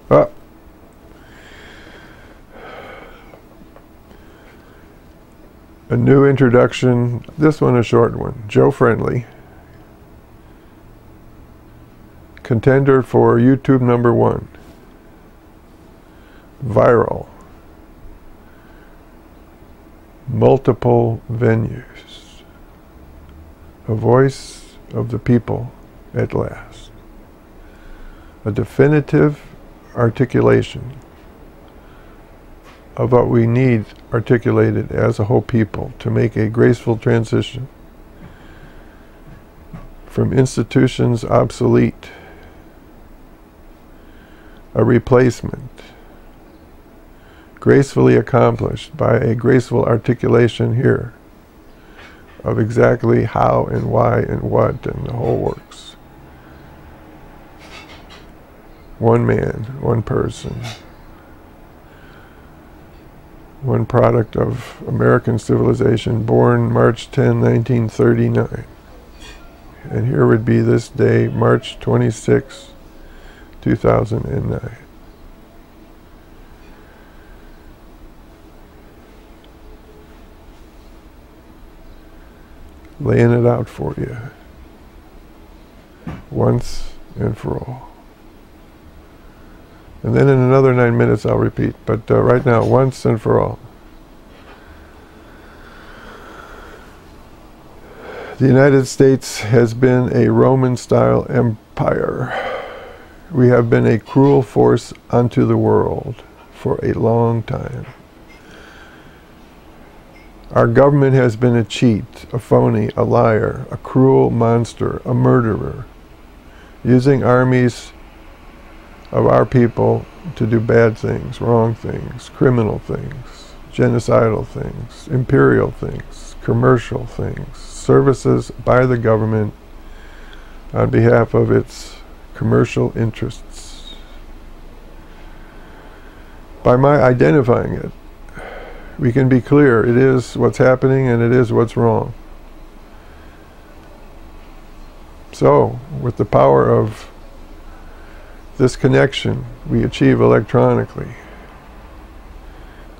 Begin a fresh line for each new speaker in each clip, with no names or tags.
Oh. A new introduction. This one a short one. Joe Friendly. Contender for YouTube #1. Viral. Multiple venues. A voice of the people at last. A definitive articulation of what we need articulated as a whole people to make a graceful transition from institutions obsolete, a replacement gracefully accomplished by a graceful articulation here of exactly how and why and what and the whole works. One man, one person, one product of American civilization, born March 10, 1939. And here would be this day, March 26, 2009. Laying it out for you, once and for all. And then in another 9 minutes I'll repeat, but right now, once and for all. The United States has been a Roman-style empire. We have been a cruel force unto the world for a long time. Our government has been a cheat, a phony, a liar, a cruel monster, a murderer, using armies of our people to do bad things, wrong things, criminal things, genocidal things, imperial things, commercial things, services by the government on behalf of its commercial interests. By my identifying it, we can be clear, it is what's happening and it is what's wrong. So, with the power of this connection we achieve electronically,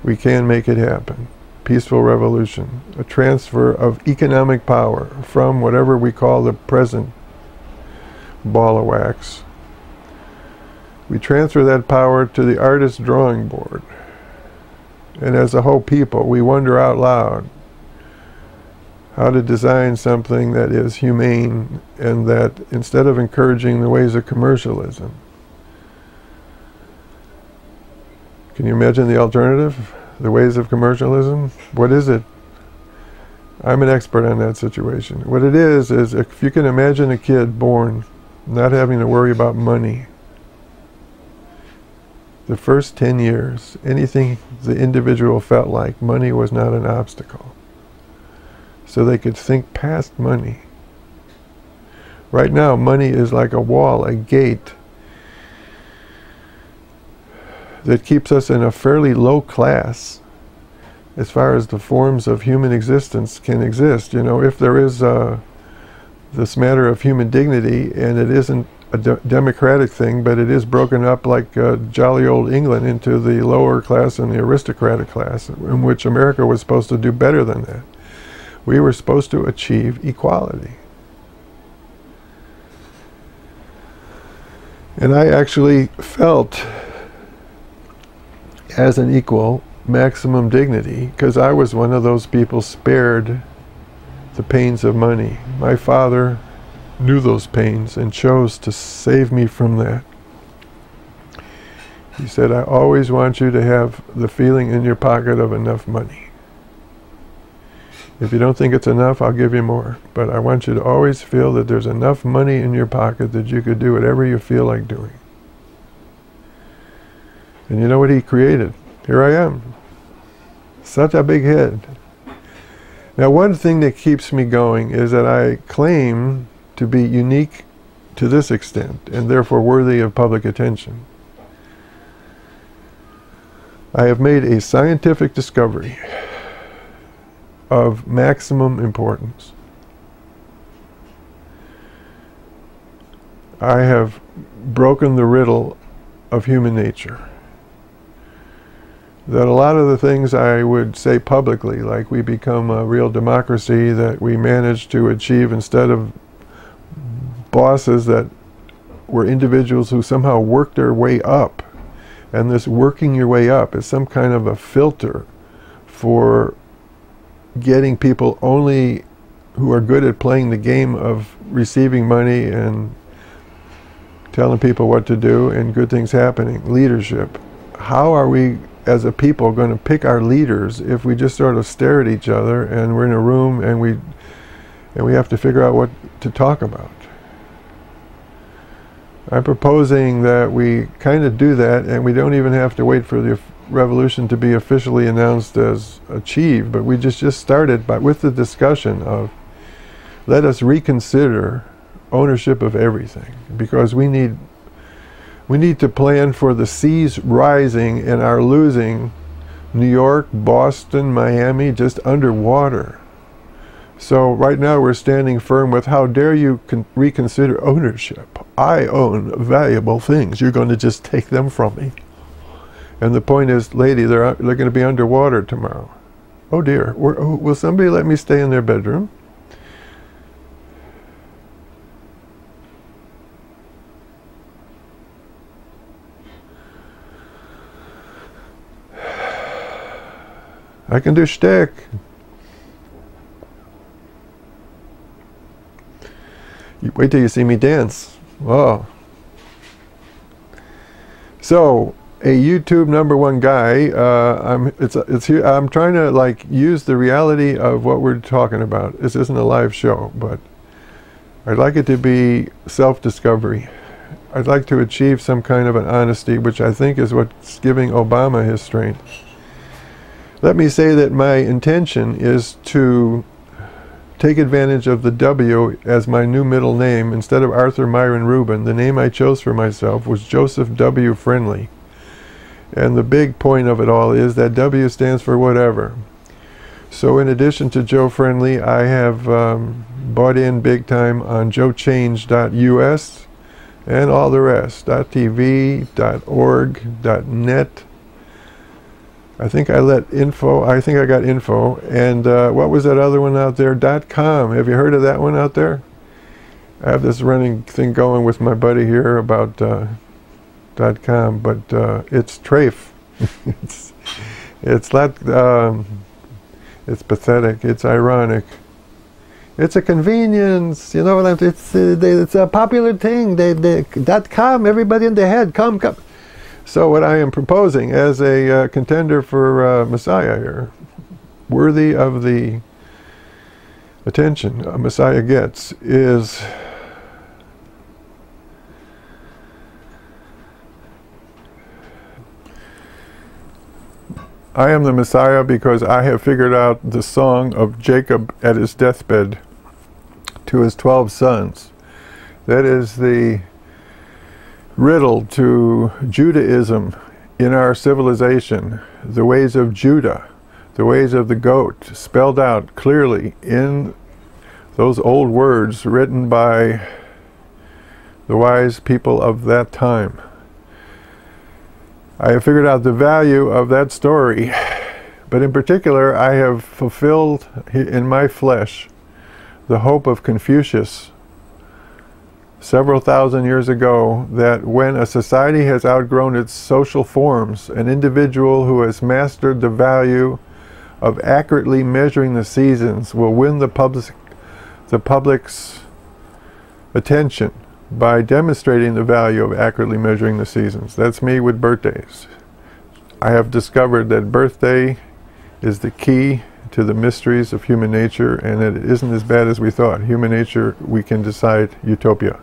we can make it happen. Peaceful revolution, a transfer of economic power from whatever we call the present ball of wax. We transfer that power to the artist's drawing board. And as a whole people, we wonder out loud how to design something that is humane and that, instead of encouraging the ways of commercialism, can you imagine the alternative? The ways of commercialism? What is it? I'm an expert on that situation. What it is if you can imagine a kid born not having to worry about money, the first 10 years, anything the individual felt like, money was not an obstacle. So they could think past money. Right now, money is like a wall, a gate, that keeps us in a fairly low class as far as the forms of human existence can exist. You know, if there is this matter of human dignity, and it isn't a democratic thing, but it is broken up like jolly old England into the lower class and the aristocratic class, in which America was supposed to do better than that. We were supposed to achieve equality. And I actually felt as an equal maximum dignity, because I was one of those people spared the pains of money. My father knew those pains and chose to save me from that. He said, I always want you to have the feeling in your pocket of enough money. If you don't think it's enough, I'll give you more. But I want you to always feel that there's enough money in your pocket that you could do whatever you feel like doing. And you know what he created? Here I am. Such a big head. Now, one thing that keeps me going is that I claim to be unique to this extent, and therefore worthy of public attention. I have made a scientific discovery of maximum importance. I have broken the riddle of human nature. That a lot of the things I would say publicly, like we become a real democracy, that we managed to achieve instead of bosses that were individuals who somehow worked their way up. And this working your way up is some kind of a filter for getting people only who are good at playing the game of receiving money and telling people what to do and good things happening. Leadership. How are we as a people going to pick our leaders if we just sort of stare at each other and we're in a room and we have to figure out what to talk about? I'm proposing that we kind of do that, and we don't even have to wait for the revolution to be officially announced as achieved, but we just started with the discussion of, let us reconsider ownership of everything, because we need to plan for the seas rising and our losing New York, Boston, Miami just underwater. So right now we're standing firm with, how dare you reconsider ownership? I own valuable things. You're going to just take them from me. And the point is, lady, they're going to be underwater tomorrow. Oh dear, will somebody let me stay in their bedroom? I can do shtick. Wait till you see me dance. Oh. So, a YouTube #1 guy. I'm trying to like use the reality of what we're talking about. This isn't a live show, but I'd like it to be self-discovery. I'd like to achieve some kind of an honesty, which I think is what's giving Obama his strength. Let me say that my intention is to take advantage of the W as my new middle name. Instead of Arthur Myron Rubin, the name I chose for myself was Joseph W. Friendly. And the big point of it all is that W stands for whatever. So in addition to Joe Friendly, I have bought in big time on joechange.us and all the rest, .tv, .org, .net. I think I got info, and what was that other one out there? .com. Have you heard of that one out there? I have this running thing going with my buddy here about .com, but it's trafe. It's pathetic. It's ironic. It's a convenience, you know. It's a popular thing. .com. Everybody in the head. Come. So what I am proposing as a contender for Messiah here, worthy of the attention a Messiah gets, is I am the Messiah because I have figured out the song of Jacob at his deathbed to his 12 sons. That is the riddle to Judaism in our civilization, the ways of Judah, the ways of the goat, spelled out clearly in those old words written by the wise people of that time. I have figured out the value of that story, but in particular I have fulfilled in my flesh the hope of Confucius several thousand years ago, that when a society has outgrown its social forms, an individual who has mastered the value of accurately measuring the seasons will win the public's attention by demonstrating the value of accurately measuring the seasons. That's me with birthdays. I have discovered that birthday is the key to the mysteries of human nature, and that it isn't as bad as we thought. Human nature, we can decide utopia.